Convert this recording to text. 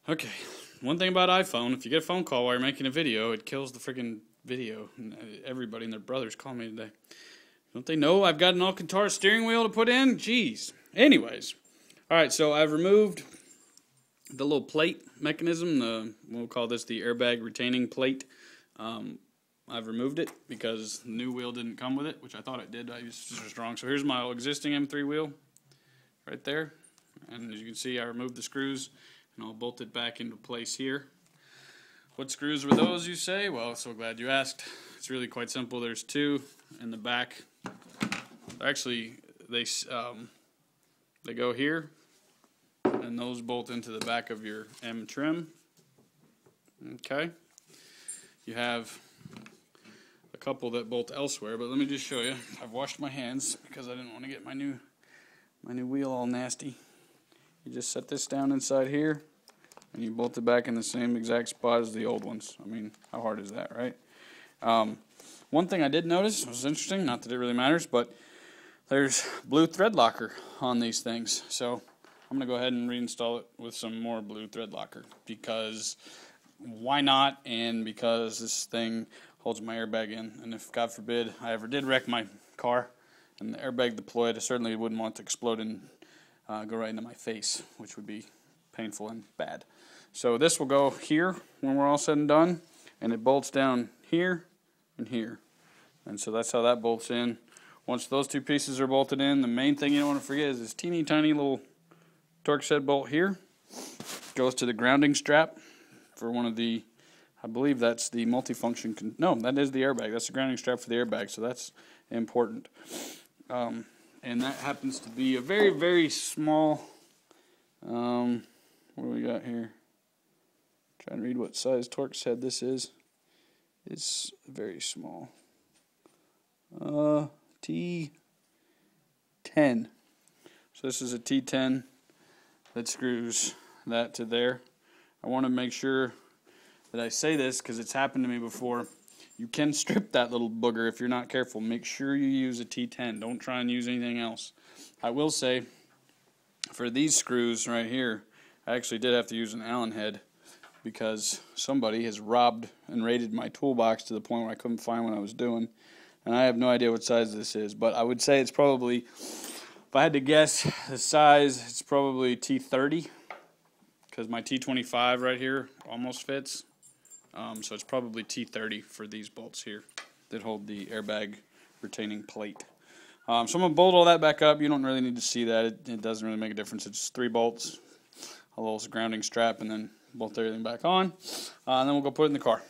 Okay, one thing about iPhone, if you get a phone call while you're making a video, it kills the freaking video. Everybody and their brothers call me today. Don't they know I've got an Alcantara steering wheel to put in? Jeez. Anyways, all right, so I've removed the little plate mechanism. We'll call this the airbag retaining plate. I've removed it because the new wheel didn't come with it, which I thought it did. I used it just wrong. So here's my existing M3 wheel right there. And as you can see, I removed the screws and I'll bolt it back into place here. What screws were those, you say? Well, so glad you asked. It's really quite simple. There's two in the back. Actually, they go here, and those bolt into the back of your M trim. Okay. You have a couple that bolt elsewhere, but let me just show you. I've washed my hands because I didn't want to get my new wheel all nasty. You just set this down inside here, and you bolt it back in the same exact spot as the old ones. I mean, how hard is that, right? One thing I did notice was interesting, not that it really matters, but there's blue thread locker on these things. So I'm going to go ahead and reinstall it with some more blue thread locker because why not, and because this thing holds my airbag in. And if, God forbid, I ever did wreck my car and the airbag deployed, I certainly wouldn't want it to explode and go right into my face, which would be painful and bad. So this will go here when we're all said and done, and it bolts down here and here. And so that's how that bolts in. Once those two pieces are bolted in, the main thing you don't want to forget is this teeny tiny little Torx head bolt here. Goes to the grounding strap for one of the, I believe that's the multifunction, no, that is the airbag. That's the grounding strap for the airbag, so that's important. And that happens to be a very, very small, what do we got here? Trying to read what size Torx head this is. It's very small. T10. So this is a T10 that screws that to there. I want to make sure that I say this because it's happened to me before. You can strip that little booger if you're not careful. Make sure you use a T10. Don't try and use anything else. I will say, for these screws right here, I actually did have to use an Allen head because somebody has robbed and raided my toolbox to the point where I couldn't find what I was doing. And I have no idea what size this is, but I would say it's probably, if I had to guess the size, it's probably T30 because my T25 right here almost fits. So it's probably T30 for these bolts here that hold the airbag retaining plate. So I'm going to bolt all that back up. You don't really need to see that. It doesn't really make a difference. It's 3 bolts, a little grounding strap, and then bolt everything back on. And then we'll go put it in the car.